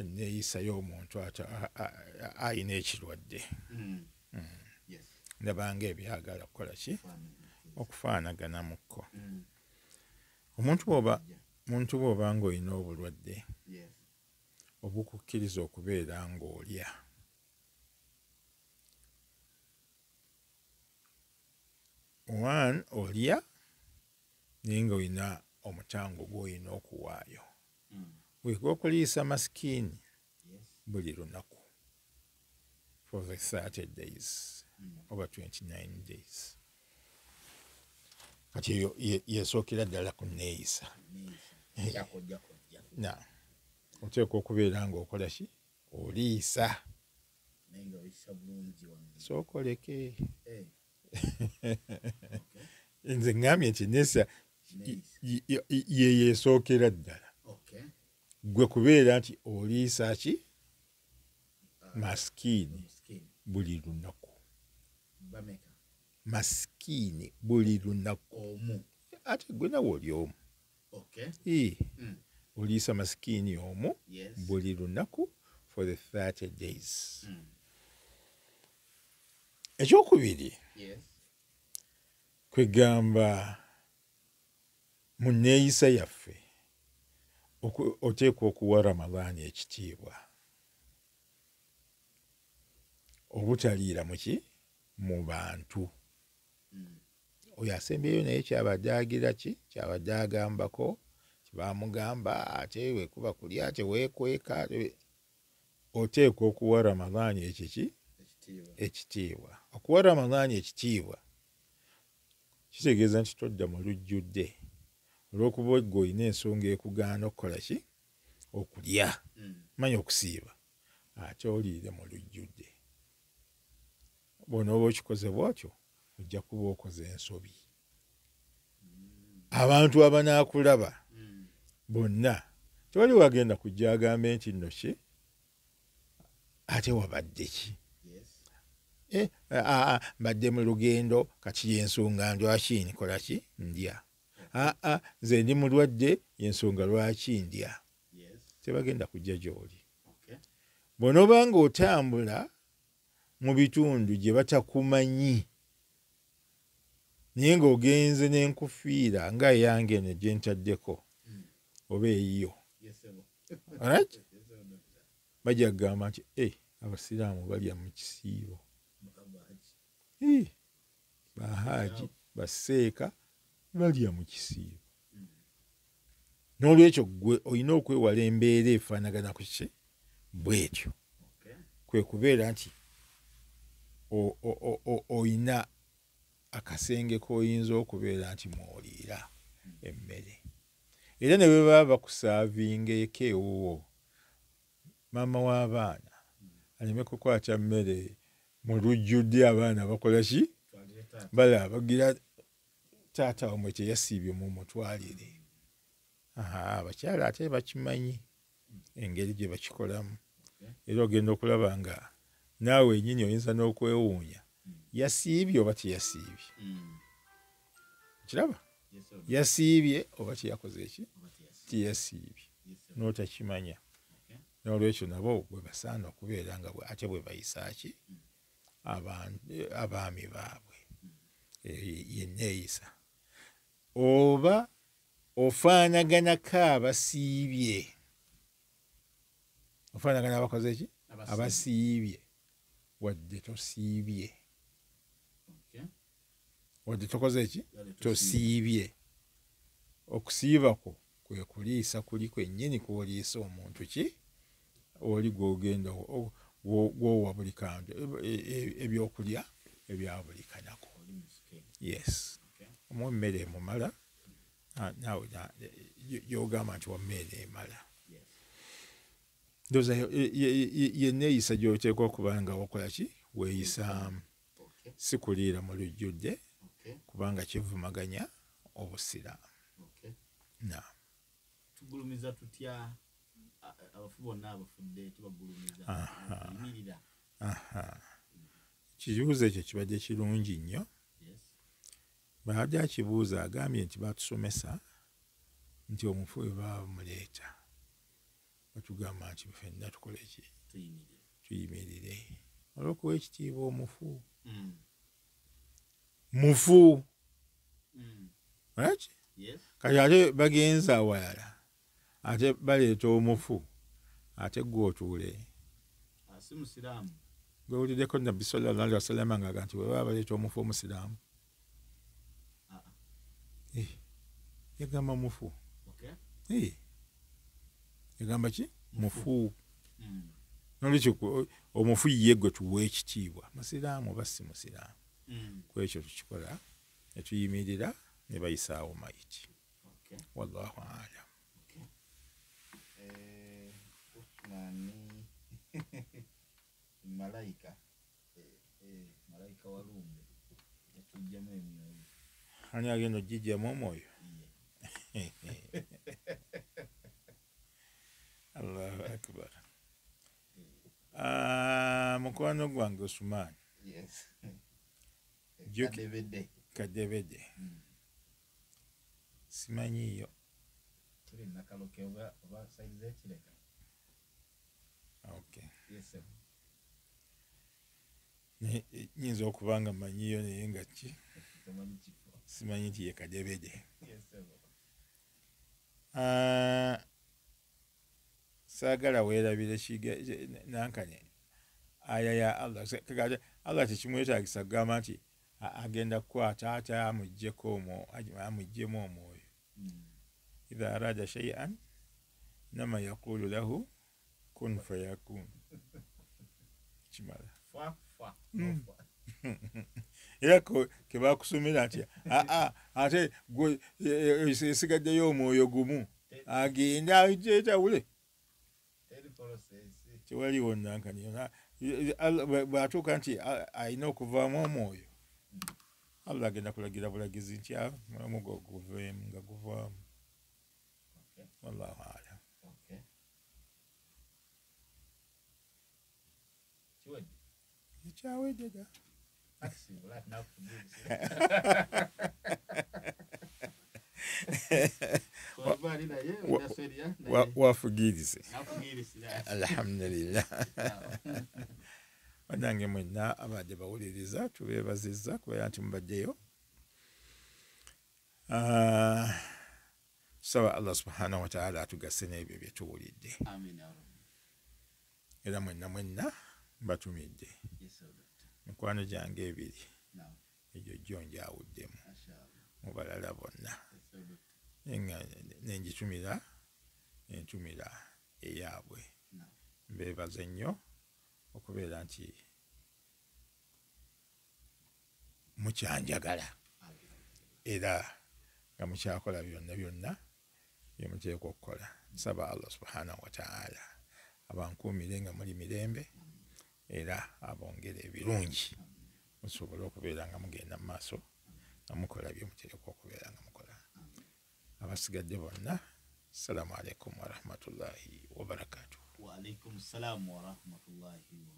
enneeyisa y'omuntu ayina ekirwadde ndabanga ebyagala kukola ki okufaanaganamuko omuntu bw'oba ng'olina obulwadde obukukkiriza okubeera ng'olya olya naye ng'olina omutango gw'olina okuwaayo wiga okuliisa masikiini buli lunaku for the 30 days over 29 days kati yesookera ddala ku nneeyisa oteekwa okubeera ng'okola ki oliisa sookoleke nze ŋŋambye nti nneeyisa yeyesookera ddala gwe kubeera nti oliisa ki masikiini buli lunaku masikiini buli lunaku ate gwe nawe oli omu oliisa masikiini omu buli lunaku for the 30 days ekyokubiri kwegamba mu nneeyisa yaffe oteekwa okuwa Ramathan ekitiibwa obutaliira mu bantu oyo asembyeyo naye kyabadde agira ki kyabadde agambako kyebamugamba ate wekuba kulya teweekweka oteekwa okuwa Ramathan ekitiibwa okuwa Ramathan ekitiibwa kitegeeza nti todda mu lujjudde olw'okuba gwe olina ensonga ekugaana okukola ki okulya manya okusiiba ate oliire mu lujjudde bw'onooba okikoze bw'otyo ojja kuba okoze ensobi abantu abanaakulaba bonna tewali wagenda kujja agambe nti nno ki ate wabadde ki mbadde mu lugendo kati y'ensonga lwaki nkola ki ndya nze ndi mulwadde y'ensonga lwaki ndya tebagenda kujja gy'oli bw'onooba ng'otambula mu bitundu gye batakumanyi naye ng'ogenze n'enkufiira nga eyange eno gye ntaddeko oba eyiyo bajja kugamba nti abasiraamu balya mu kisiibo bahaaji baseeka balya mu kisiibo n'olwekyo gwe olina okwewala embeera efaanagana ku ki bw'etyo kwe kubeera nti oyina akasenge k'oyinza okubeera nti mw'oliira emmere era ne bwe baba bakusaavinga eka ewuwo maama w'abaana aleme kukwata mmere mu lujjudde abaana bakola ki balaba bagira taata wamwe teyasiibye mu mutwalire abakyala ate bakimanyi engeri gye bakikolamu era ogenda okulaba nga naawe ennyini oyinza n'okwewuunya yasiibye oba teyasiibye kiraba yasiibye oba teyakoze eki teyasiibye n'otakimanya n'olwekyo nabo bwe basaana okubeera nga ate bwe bayisa ki abaami baabwe yenneeyisa oba ofaanaganako abasiibye ofaanagana abakoze ki abasiibye wadde tosiibye wadde tokoze ki tosiibye okusiiba kwo kwe kuliisa kuli kwennyini kw'oliisa omuntu ki oli gw'ogenda gw'owa buli kantu ebyokulya ebya buli kanako yes omuwa emmere emumala naawe gy'ogamba nti wa mmere emala ndowooza yenneeyisa gy'oteekwa okuba nga wakola ki weeyisaamu si kuliira mu lujjudde kubanga kivumaganya obusiraamu tugulumiza tutya abafu bonna abafudde tubagulumiza kibuuzo ekyo kibadde kirungi nnyo baadde akibuuza agambye nti batusomesa nti omufu bwe baba bamuleeta batugamba nti ffenna tukole ki Tuyimirire. tuyimirire olw'okuwa ekitiibwa omufu mufu right Yes. kati ate bagenza awalala ate baleeta omufu ate gwe otuule Si musiraamu. gwewuliddeko nabbi sallallahu alaihi wasallam ng'aga nti bwe baba baleeta omufu omusiraamu yagamba mufu Okay. yagamba ki mufu nolwekyo omufu ye gwe tuwa ekitiibwa musiraamu oba si musiraamu kwekyo tukikola ne tuyimirira ne bayisaawo mayiti Okay. wallahu alam Malaika. Malaika walumbe. Yatujjamu emyoyo. ani agenda ogijjamu omwoyo allahu akbar mukwano gwange Osumaani Yes. kadebede simanyiyo Tuli nakaloke oba saizi ekireka. okay Yes. nyinza okuba nga manyiyo naye nga ki Tamanyi kifo. simanyi nti ye kadebede Yes. saagala weerabire nankane aya ya Allah tekimwetaagisa kugamba nti agenda kukwata ate amuggyemu omwoyo idha arada shay'an nama yaqulu lahu kun fayakun kimala era kebakusomera nti ate esigaddeyo omwoyo gumu agenda ayitawule tewaliwo nankani bw'atuuka nti alina okuvaamu omwoyo Allah agenda kulagira bulagizi nti mulamu guveemu nga guvaamu wallahu alam ekyawedde da wafugirize alhamdulillah banange mwenna abadde bawuliriza tubeebazizza kubeera nti mubaddeyo tusaba Allah subhanahu wa ta'ala atugase n'ebyo bye tuwulidde era mwenna mbatumidde mikwano gyange ebiri egyo gyo njawuddemu mu balala bonna nengitumira entumira eyaabwe mbeebaze nnyo okubeera nti mukyanjagala era nga mukyakola byonna byemuteekwa okukola nsaba Allah subhanahu wa ta'ala abankuumire nga muli mirembe era abongere ebirungi musobole okubeera nga mugenda mu maaso nga mukola byemuteekwa okubeera nga mukola abasigadde bonna assalamu alaikum warahmatullahi wabarakatuh. Wa alaikum salam wa rahmatullahi wa